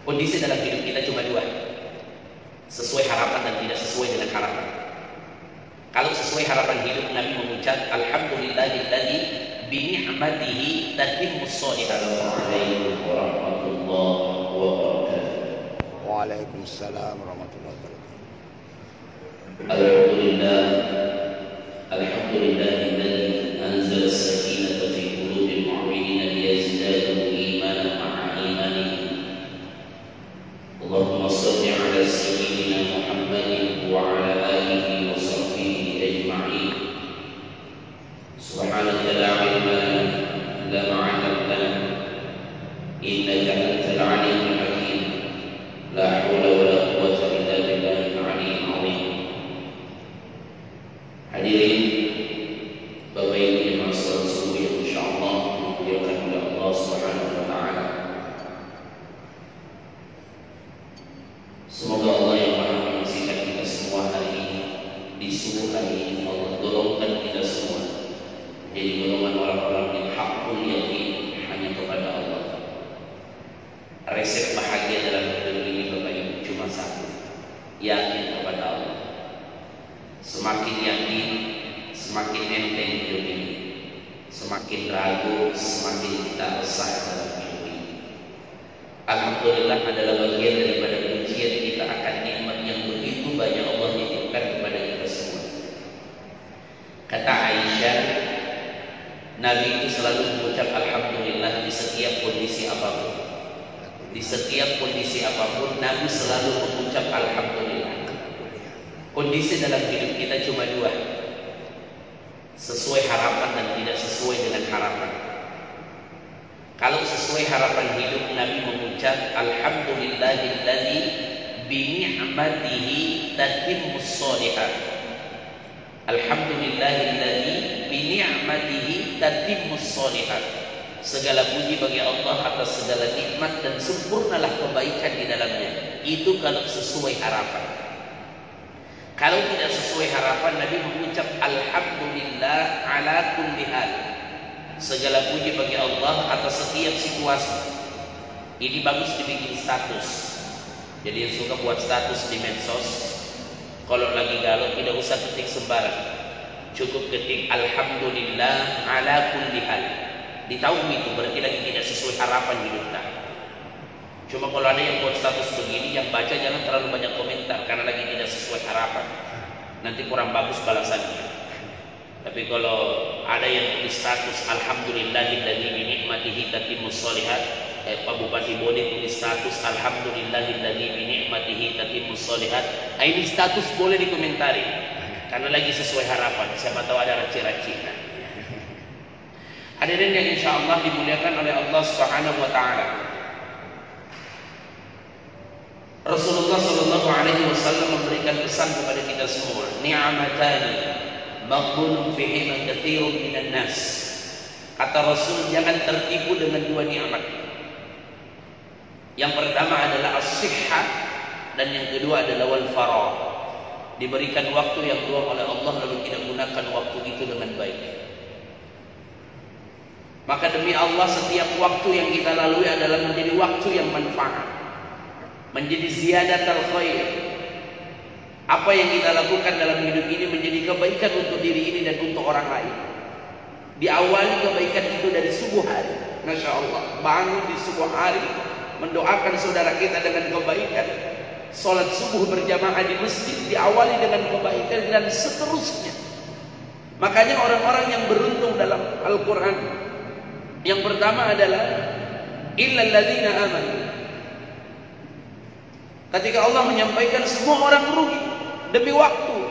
Kondisi dalam hidup kita cuma dua, sesuai harapan dan tidak sesuai dengan harapan. Kalau sesuai harapan hidup, Nabi mengucap alhamdulillahilladzi bi ni'matihi tatimmus shalihat. Assalamualaikum warahmatullahi wabarakatuh. Waalaikumsalam warahmatullahi wabarakatuh. Alhamdulillahilladzi anzala as-sakinata fi qulubil mu'minina liyazdadu imanan ma'a imanihim. Allahumma shalli ala sayyidina Muhammadin wa ala alihi wa sahbihi ajma'in. Subhanaka la ilma lana illa ma 'allamtana innaka antal 'alimul hakim. La haula wa la quwwata illa billahil 'aliyyil 'azim. Hadirin Bapak Ibu yang masalah subuh yang insyaallah dimuliakan oleh Allah Subhanahu wa taala. Semoga Allah yang Maha menyaksikan kita semua hari ini, di subuh hari ini Allah golongkan kita semua jadi golongan orang-orang yang hakul yakin hanya kepada Allah. Resep bahagia dalam hidup ini Bapak Ibu cuma satu, yakin kepada Allah. Semakin yakin, semakin enteng hidup ini. Semakin ragu, semakin kita resah dalam hidup ini. Alhamdulillah adalah bagian daripada pujian kita akan nikmat yang begitu banyak Allah titipkan kepada kita semua. Kata Aisyah, Nabi itu selalu mengucap alhamdulillah di setiap kondisi apapun. Di setiap kondisi apapun Nabi selalu mengucap alhamdulillah. Kondisi dalam hidup kita cuma dua, sesuai harapan dan tidak sesuai dengan harapan. Kalau sesuai harapan hidup, Nabi mengucap alhamdulillahilladzi bi ni'matihi tatimmus shalihat. Alhamdulillahilladzi bi ni'matihi tatimmus shalihat. Segala puji bagi Allah atas segala nikmat dan sempurnalah kebaikan di dalamnya. Itu kalau sesuai harapan. Kalau tidak sesuai harapan, Nabi mengucap alhamdulillah ala kulli hal. Segala puji bagi Allah atas setiap situasi. Ini bagus dibikin status. Jadi yang suka buat status di medsos, kalau lagi galau tidak usah ketik sembarang. Cukup ketik alhamdulillah ala kulli hal. Ditahu itu berarti lagi tidak sesuai harapan hidup kita. Cuma kalau ada yang buat status begini, yang baca jangan terlalu banyak komentar karena lagi tidak sesuai harapan. Nanti kurang bagus balasannya. Tapi kalau ada yang tulis status alhamdulillahilladzi bi ni'matihi tatimmus shalihat, Pak Bupati Bone tulis status alhamdulillahilladzi bi ni'matihi tatimmus shalihat, ini status boleh dikomentari karena lagi sesuai harapan. Siapa tahu ada raci-racikan. Hadirin yang insyaallah dimuliakan oleh Allah Subhanahu wa taala. Rasulullah Shallallahu Alaihi Wasallam memberikan pesan kepada kita semua, ni'matani maghbunun fihima katsirun minan nas. Kata Rasul, jangan tertipu dengan dua nikmat. Yang pertama adalah as-sihhah dan yang kedua adalah wal faragh. Diberikan waktu yang luang oleh Allah lalu kita gunakan waktu itu dengan baik. Maka demi Allah setiap waktu yang kita lalui adalah menjadi waktu yang manfaat, menjadi ziyadatul khair. Apa yang kita lakukan dalam hidup ini menjadi kebaikan untuk diri ini dan untuk orang lain. Diawali kebaikan itu dari subuh hari. Masya Allah, bangun di subuh hari, mendoakan saudara kita dengan kebaikan. Sholat subuh berjamaah di masjid diawali dengan kebaikan dan seterusnya. Makanya orang-orang yang beruntung dalam Al-Quran, yang pertama adalah illal ladzina amanu. Ketika Allah menyampaikan semua orang rugi demi waktu,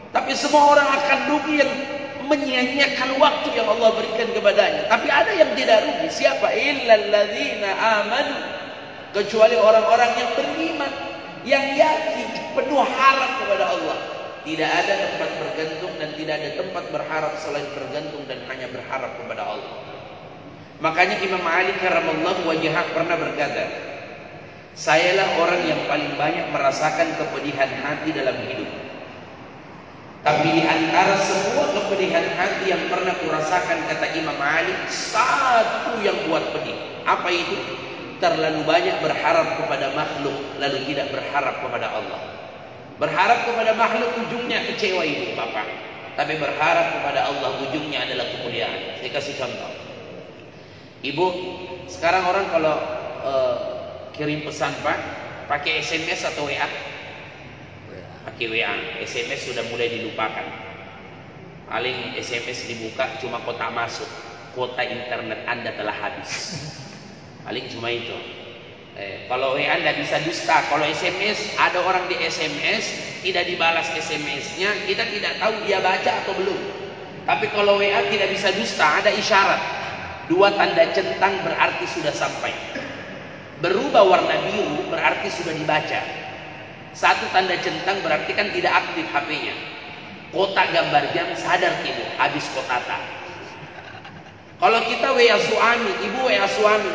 tapi semua orang akan rugi yang menyia-nyiakan waktu yang Allah berikan kepadanya. Tapi ada yang tidak rugi. Siapa? Illal ladzina amanu, kecuali orang-orang yang beriman, yang yakin, penuh harap kepada Allah. Tidak ada tempat bergantung dan tidak ada tempat berharap selain bergantung dan hanya berharap kepada Allah. Makanya Imam Ali karramallahu wajhah pernah berkata, sayalah orang yang paling banyak merasakan kepedihan hati dalam hidup. Tapi di antara semua kepedihan hati yang pernah kurasakan, kata Imam Ali, satu yang buat pedih. Apa itu? terlalu banyak berharap kepada makhluk lalu tidak berharap kepada Allah. Berharap kepada makhluk ujungnya kecewa ibu bapak, tapi berharap kepada Allah ujungnya adalah kemuliaan. Saya kasih contoh. Ibu, sekarang orang kalau kirim pesan pak, pakai SMS atau WA? Pakai WA. SMS sudah mulai dilupakan. Paling SMS dibuka cuma kota masuk, kuota internet Anda telah habis. Paling cuma itu. Kalau WA Anda bisa dusta. Kalau SMS, ada orang di SMS tidak dibalas SMS-nya, kita tidak tahu dia baca atau belum. Tapi kalau WA tidak bisa dusta, ada isyarat 2 tanda centang berarti sudah sampai. Berubah warna biru berarti sudah dibaca. 1 tanda centang berarti kan tidak aktif HP-nya. Kotak gambar jam sadar ibu habis kotata. Kalau kita WA suami, ibu WA suami,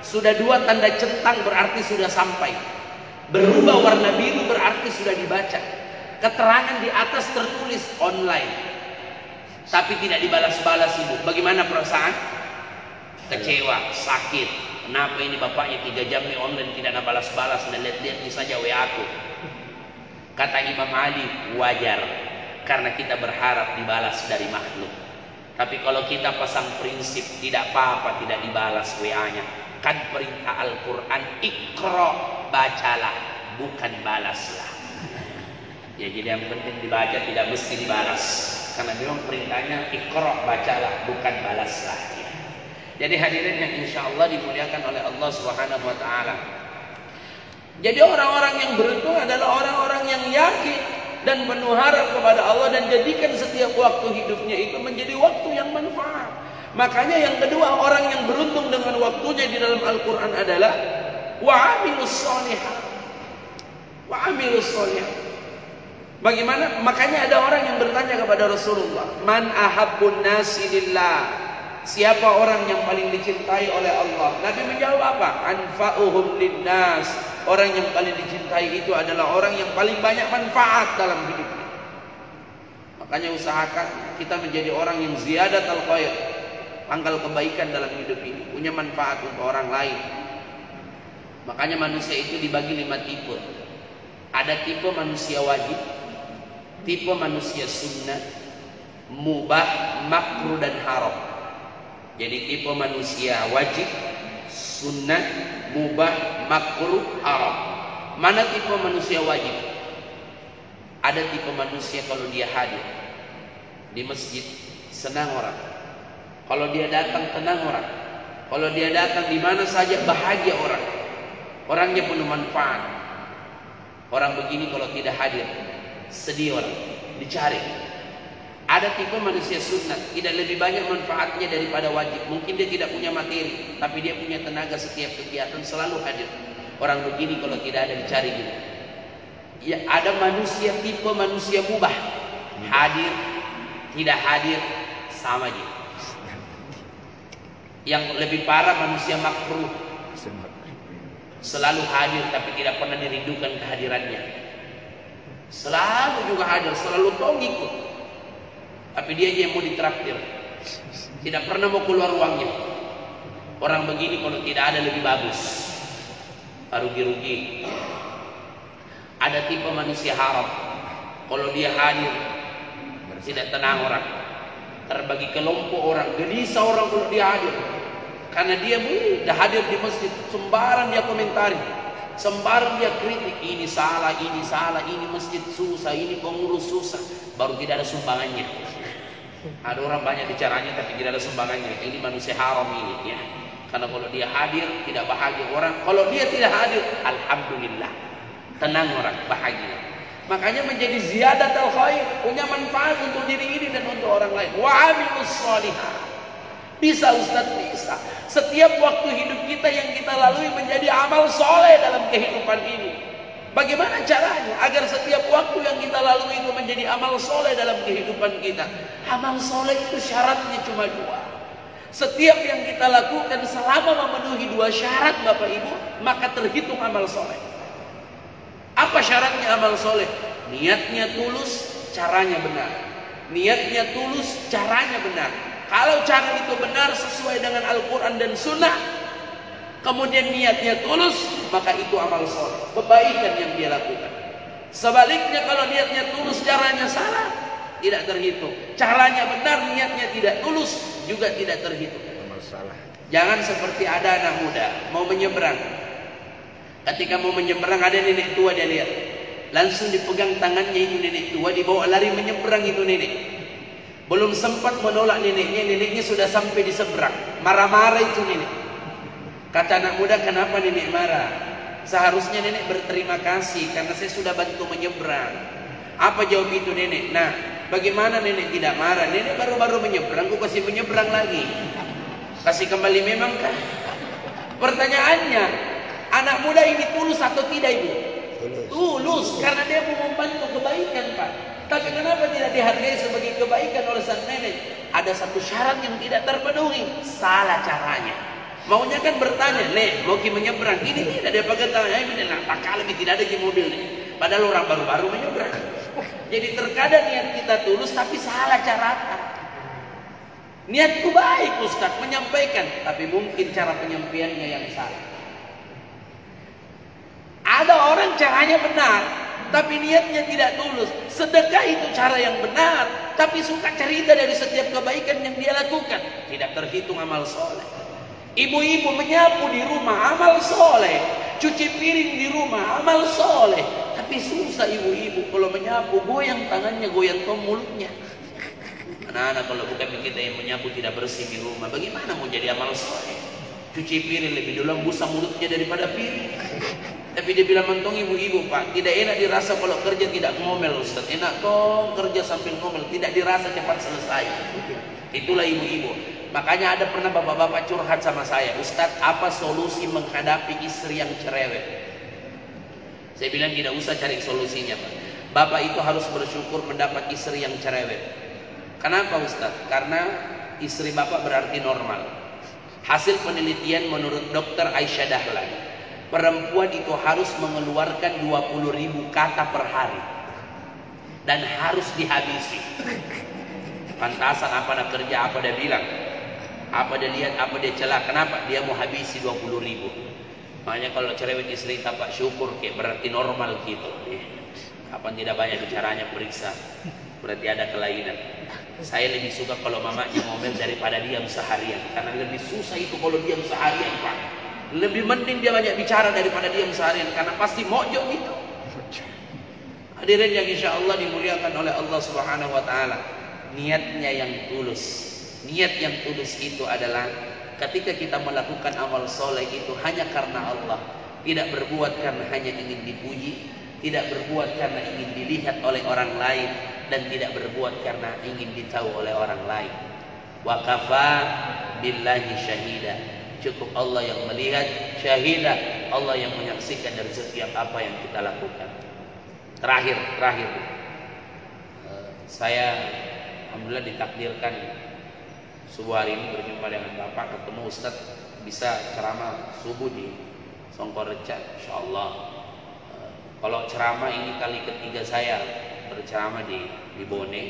sudah 2 tanda centang berarti sudah sampai. Berubah warna biru berarti sudah dibaca. Keterangan di atas tertulis online, tapi tidak dibalas-balas ibu. Bagaimana perasaan? Kecewa, sakit. Kenapa ini bapaknya 3 jam nih online tidak balas-balas, dan lihat-lihat ini saja WA aku. Kata Imam Ali, wajar, karena kita berharap dibalas dari makhluk. Tapi kalau kita pasang prinsip tidak apa-apa tidak dibalas WA-nya, kan perintah Al-Quran, Iqra, bacalah, bukan balaslah. Ya, jadi yang penting dibaca, tidak mesti dibalas, karena memang perintahnya Iqra, bacalah, bukan balaslah. Jadi hadirin yang insya Allah dimuliakan oleh Allah Subhanahu wa Ta'ala. Jadi orang-orang yang beruntung adalah orang-orang yang yakin dan penuh harap kepada Allah, dan jadikan setiap waktu hidupnya itu menjadi waktu yang manfaat. Makanya yang kedua, orang yang beruntung dengan waktunya di dalam Al-Quran adalah wa'amilus sholihat. Wa'amilus sholihat. Bagaimana? Makanya ada orang yang bertanya kepada Rasulullah, man ahabbun nasi lillah, siapa orang yang paling dicintai oleh Allah? Nabi menjawab apa? Anfa'uhum linnas, orang yang paling dicintai itu adalah orang yang paling banyak manfaat dalam hidupnya. Makanya usahakan kita menjadi orang yang ziyadatul khair, pangkal kebaikan dalam hidup ini, punya manfaat untuk orang lain. Makanya manusia itu dibagi 5 tipe. Ada tipe manusia wajib, tipe manusia sunnah, mubah, makruh dan haram. Jadi tipe manusia wajib, sunnah, mubah, makruh, haram. Mana tipe manusia wajib? Ada tipe manusia kalau dia hadir di masjid senang orang. Kalau dia datang tenang orang. Kalau dia datang di mana saja bahagia orang. Orangnya penuh manfaat. Orang begini kalau tidak hadir sedih orang, dicari. Ada tipe manusia sunnah, tidak lebih banyak manfaatnya daripada wajib. Mungkin dia tidak punya materi, tapi dia punya tenaga setiap kegiatan selalu hadir. Orang begini kalau tidak ada dicari juga. Ya, ada manusia tipe manusia mubah, hadir, tidak hadir sama aja. Yang lebih parah manusia makruh, selalu hadir tapi tidak pernah dirindukan kehadirannya. Selalu juga hadir, selalu tahu ngikut, tapi dia aja yang mau ditraktir, tidak pernah mau keluar uangnya. Orang begini kalau tidak ada lebih bagus, rugi-rugi. Ada tipe manusia haram, kalau dia hadir tidak tenang orang, terbagi kelompok orang, gelisah orang kalau dia hadir. Karena dia sudah hadir di masjid, sembarang dia komentari, sembarang dia kritik, ini salah, ini masjid susah, ini pengurus susah, baru tidak ada sumbangannya. Ada orang banyak bicaranya tapi tidak ada sumbangannya. Ini manusia haram ini ya. Karena kalau dia hadir tidak bahagia orang, kalau dia tidak hadir alhamdulillah, tenang orang, bahagia. Makanya menjadi ziyadatul khair, punya manfaat untuk diri ini dan untuk orang lain. Wa amilus sholihat. Bisa Ustaz, bisa. Setiap waktu hidup kita yang kita lalui menjadi amal soleh dalam kehidupan ini. Bagaimana caranya agar setiap waktu yang kita lalui itu menjadi amal soleh dalam kehidupan kita? Amal soleh itu syaratnya cuma 2. Setiap yang kita lakukan selama memenuhi 2 syarat Bapak Ibu, maka terhitung amal soleh. Apa syaratnya amal soleh? Niatnya tulus, caranya benar. Niatnya tulus, caranya benar. Kalau cara itu benar sesuai dengan Al-Quran dan Sunnah, kemudian niatnya tulus, maka itu amal soleh, kebaikan yang dia lakukan. Sebaliknya kalau niatnya tulus, caranya salah, tidak terhitung. Caranya benar, niatnya tidak tulus, juga tidak terhitung. Masalah. Jangan seperti ada anak muda mau menyeberang. Ketika mau menyeberang ada nenek tua, dia lihat, langsung dipegang tangannya itu nenek tua, dibawa lari menyeberang itu nenek. Belum sempat menolak neneknya, neneknya sudah sampai di seberang. Marah-marah itu nenek. Kata anak muda, kenapa nenek marah? Seharusnya nenek berterima kasih karena saya sudah bantu menyeberang. Apa jawab itu nenek? Nah, bagaimana nenek tidak marah? Nenek baru-baru menyeberang, aku kasih menyeberang lagi. Kasih kembali memang kah? Pertanyaannya, anak muda ini tulus atau tidak ibu? Tulus, karena dia mau membantu kebaikan Pak. Tapi kenapa tidak dihargai sebagai kebaikan oleh sang nenek? Ada satu syarat yang tidak terpenuhi, salah caranya. Maunya kan bertanya, Nek, mau menyeberang? Ini tidak, dia pakai tangan, ini tak lebih tidak ada di mobil nih. Padahal orang baru-baru menyeberang. Jadi terkadang niat kita tulus tapi salah caranya. Niatku baik Ustaz menyampaikan, tapi mungkin cara penyampaiannya yang salah. Ada orang caranya benar, tapi niatnya tidak tulus. Sedekah itu cara yang benar, tapi suka cerita dari setiap kebaikan yang dia lakukan. Tidak terhitung amal soleh. Ibu-ibu menyapu di rumah, amal soleh. Cuci piring di rumah, amal soleh. Tapi susah ibu-ibu kalau menyapu, goyang tangannya, goyang mulutnya. Anak-anak kalau bukan kita yang menyapu tidak bersih di rumah, bagaimana mau jadi amal soleh? Cuci piring lebih dulu busa mulutnya daripada piring. Tapi dia bilang, mentong ibu-ibu Pak, tidak enak dirasa kalau kerja tidak ngomel Ustaz. Enak dong kerja sambil ngomel, tidak dirasa cepat selesai. Itulah ibu-ibu. Makanya ada pernah bapak-bapak curhat sama saya, Ustaz, apa solusi menghadapi istri yang cerewet? Saya bilang tidak usah cari solusinya Pak. Bapak itu harus bersyukur mendapat istri yang cerewet. Kenapa Ustaz? Karena istri bapak berarti normal. Hasil penelitian menurut Dr. Aisyah Dahlan, perempuan itu harus mengeluarkan 20.000 kata per hari dan harus dihabisi. Pantasan apa nak kerja, apa dia bilang, apa dia lihat, apa dia celah. Kenapa? Dia mau habisi 20.000. Makanya kalau cerewet istri Pak syukur, kayak berarti normal gitu. Kapan tidak banyak bicaranya, periksa, berarti ada kelainan. Saya lebih suka kalau mamanya ngomel daripada diam seharian, karena lebih susah itu kalau diam seharian Pak. Lebih mending dia banyak bicara daripada diam seharian, karena pasti mojok itu. Hadirin yang insya Allah dimuliakan oleh Allah Subhanahu Wa Taala, niatnya yang tulus. Niat yang tulus itu adalah ketika kita melakukan amal soleh itu hanya karena Allah, tidak berbuat karena hanya ingin dipuji, tidak berbuat karena ingin dilihat oleh orang lain, dan tidak berbuat karena ingin ditahu oleh orang lain. Wa kafa billahi syahida, cukup Allah yang melihat, syahidah, Allah yang menyaksikan dari setiap apa yang kita lakukan. Terakhir, saya alhamdulillah ditakdirkan subuh hari ini berjumpa dengan Bapak, ketemu Ustaz, bisa ceramah subuh di Songkoreca, insyaallah. Kalau ceramah ini kali ketiga saya berceramah di Bone.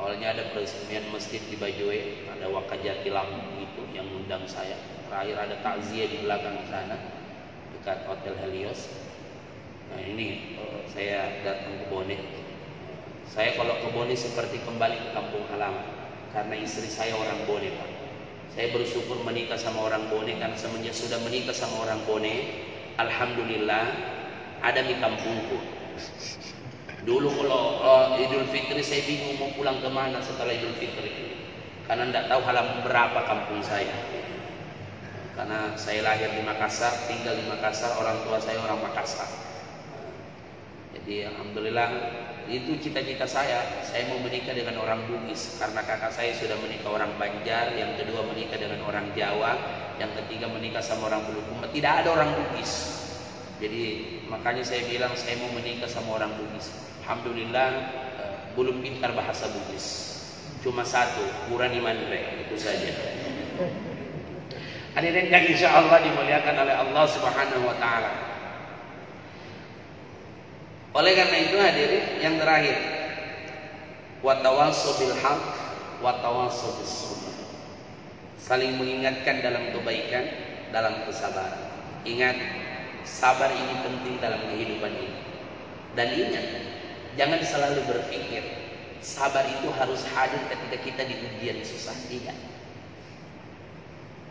Awalnya ada peresmian masjid di Bajoe, ada Wakajati Lampung itu yang undang saya. Terakhir ada takziah di belakang sana dekat Hotel Helios. Nah ini saya datang ke Bone. Saya kalau ke Bone seperti kembali ke kampung halaman, karena istri saya orang Bone Pak. Saya bersyukur menikah sama orang Bone, karena semenjak sudah menikah sama orang Bone, alhamdulillah ada di kampungku. Dulu kalau Idul Fitri saya bingung mau pulang kemana setelah Idul Fitri, karena tidak tahu halaman berapa kampung saya. Karena saya lahir di Makassar, tinggal di Makassar, orang tua saya orang Makassar. Jadi alhamdulillah itu cita-cita saya mau menikah dengan orang Bugis, karena kakak saya sudah menikah orang Banjar, yang kedua menikah dengan orang Jawa, yang ketiga menikah sama orang Bulukumba. Tidak ada orang Bugis. Jadi makanya saya bilang saya mau menikah sama orang Bugis. Alhamdulillah belum pintar bahasa Bugis, cuma satu, Kurani Mandre, itu saja. Hadirin yang insya Allah dimuliakan oleh Allah Subhanahu Wa Taala. Oleh karena itu hadirin, yang terakhir, watawassaw bil haq, watawassaw bis sunnah. Saling mengingatkan dalam kebaikan, dalam kesabaran. Ingat, sabar ini penting dalam kehidupan ini. Dan ingat, jangan selalu berpikir sabar itu harus hadir ketika kita di ujian susah. Tidak.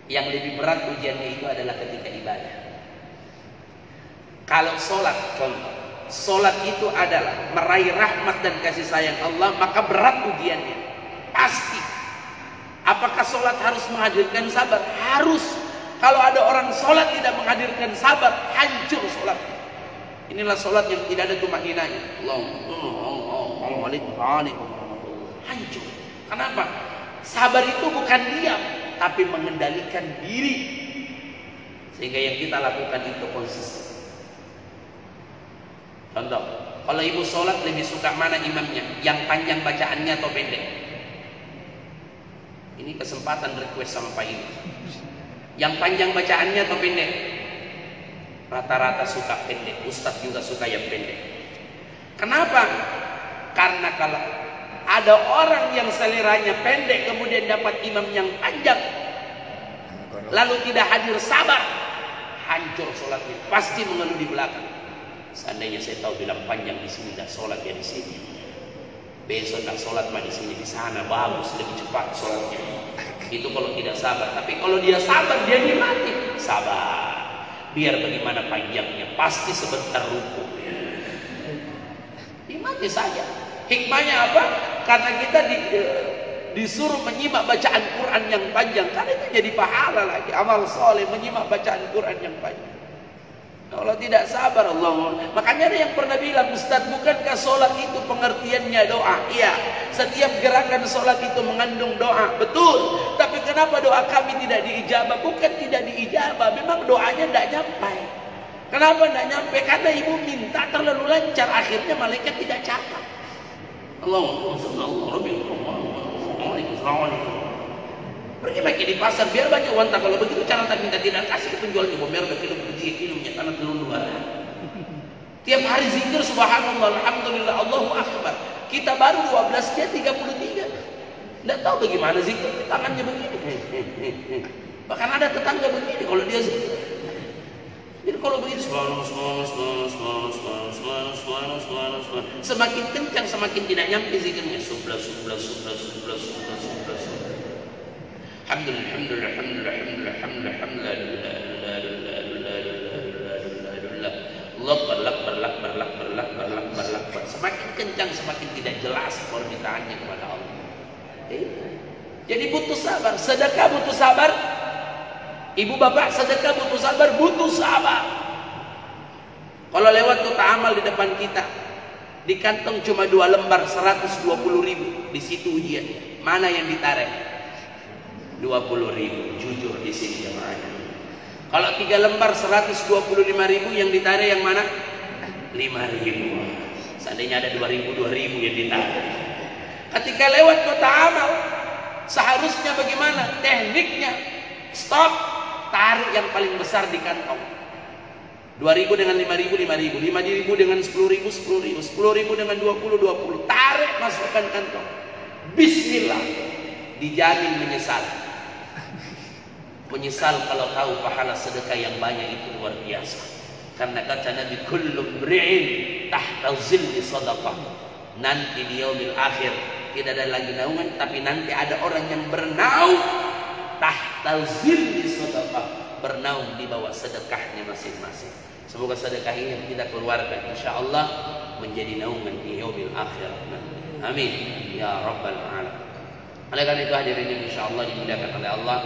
Yang lebih berat ujiannya itu adalah ketika ibadah. Kalau sholat, contoh, sholat itu adalah meraih rahmat dan kasih sayang Allah, maka berat ujiannya. Pasti. Apakah sholat harus menghadirkan sabar? Harus. Kalau ada orang sholat tidak menghadirkan sabar, hancur sholatnya. Inilah sholat yang tidak ada tumaninanya. Hancur. Kenapa? Sabar itu bukan diam, tapi mengendalikan diri. Sehingga yang kita lakukan itu konsisten. Contoh, kalau ibu sholat lebih suka mana imamnya? Yang panjang bacaannya atau pendek? Ini kesempatan request sama Pak Ibu. Yang panjang bacaannya atau pendek? Rata-rata suka pendek. Ustadz juga suka yang pendek. Kenapa? Karena kalau ada orang yang seleranya pendek kemudian dapat imam yang panjang, lalu tidak hadir sabar, hancur sholatnya. Pasti mengeluh di belakang. Seandainya saya tahu bilang panjang di sini, dah sholat ya di sini. Besok dah sholat mah di sini, di sana bagus, lebih cepat sholatnya. Itu kalau tidak sabar. Tapi kalau dia sabar, dia nikmati. Sabar. Biar bagaimana panjangnya, pasti sebentar ruku. Nikmati saja. Hikmahnya apa? Karena kita disuruh menyimak bacaan Quran yang panjang. Karena itu jadi pahala lagi. Amal soleh menyimak bacaan Quran yang panjang. Kalau tidak sabar, Allah. Makanya ada yang pernah bilang, Ustaz, bukankah sholat itu pengertiannya doa? Iya, setiap gerakan sholat itu mengandung doa. Betul. Tapi kenapa doa kami tidak diijabah? Bukan tidak diijabah, memang doanya tidak nyampai. Kenapa tidak nyampai? Karena ibu minta terlalu lancar, akhirnya malaikat tidak catat. Pergi lagi di pasar biar banyak wanta. Kalau begitu cara tak minta tidak kasih ke penjual di Bomer udah kilo kilonya tanah telur luar. Tiap hari zikir subhanallah alhamdulillah Allahu akbar. Kita baru 12 dia 33. Enggak tahu bagaimana zikir, tangannya begini. Bahkan ada tetangga begini kalau dia zikir. Jadi kalau begitu semakin kencang semakin tidak nyampe zikirnya. Semakin kencang semakin tidak jelas permintaannya kepada Allah. Jadi butuh sabar. Sedekah butuh sabar. Ibu bapak sedekah butuh sabar, butuh sabar. Kalau lewat kota amal di depan kita, di kantong cuma 2 lembar 120.000, di situ ujian. Mana yang ditarik? 20.000. Jujur di sini jemaahnya. Kalau 3 lembar 125.000 yang ditarik yang mana? 5.000. Seandainya ada 2.000 yang ditarik. Ketika lewat kota amal, seharusnya bagaimana? Tekniknya stop, tarik yang paling besar di kantong. 2.000 dengan 5.000, 5.000, 5.000 dengan 10.000, 10.000, 10.000 dengan 20, tarik masukkan kantong. Bismillah, dijamin menyesal. Menyesal kalau tahu pahala sedekah yang banyak itu luar biasa. Karena kata Nabi, kullu mri'in tahta zilli sadaqah. Nanti di yaumil akhir tidak ada lagi naungan, tapi nanti ada orang yang bernaung tahta zilli sadaqah, bernaung di bawah sedekahnya masing-masing. Semoga sedekah ini yang kita keluarkan insyaallah menjadi naungan di yaumil akhir. Amin ya rabbal alamin. Oleh karena itu hadirin insyaallah dimuliakan oleh Allah.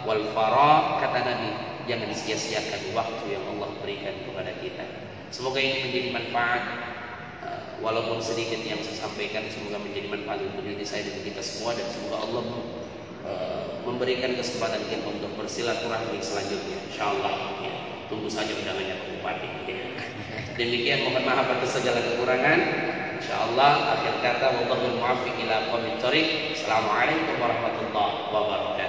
Wal fara, kata Nabi, jangan sia-siakan waktu yang Allah berikan kepada kita. Semoga ini menjadi manfaat, walaupun sedikit yang saya sampaikan, semoga menjadi manfaat untuk diri saya dan kita semua, dan semoga Allah memberikan kesempatan kita untuk bersilaturahmi selanjutnya insyaallah ya. Tunggu saja undangannya Pak Bupati ya. Demikian, mohon maaf atas segala kekurangan. Insyaallah akhir kata wallahul muwaffiq ila aqwamit thoriq. Assalamualaikum warahmatullahi wabarakatuh.